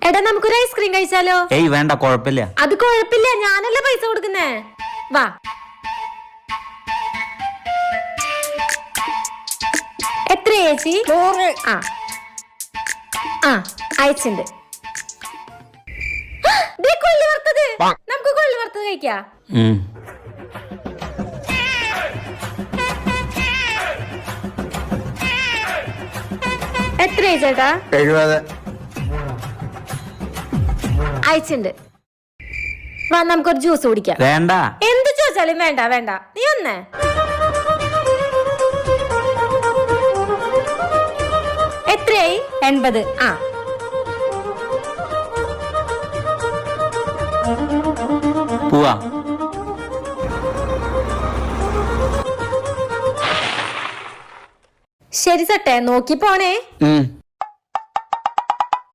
എടാ നമുക്കൊരു ഐസ്ക്രീം കഴിച്ചാലോ? ഏയ് വേണ്ട, കുഴപ്പമില്ല. അത് കുഴപ്പമില്ല, ഞാനല്ലേ പൈസ കൊടുക്കുന്നേ. വാ. എത്ര ചേച്ചി? 100. ആ അയച്ചിണ്ട്. കൊള്ളി വറുത്തത്, നമുക്ക് കൊള്ളി വറുത്തത് കഴിക്കാം. എത്ര ചേട്ടാ? 70. അയച്ചിണ്ട്. വാ നമുക്കൊരു ജ്യൂസ് കുടിക്കാം. വേണ്ട. എന്ത് ചോദിച്ചാലും വേണ്ട വേണ്ട. നീ വന്നേ. എത്രയായി? 80. ആ പോവാ. ശരി സട്ടെ, നോക്കി പോണേ.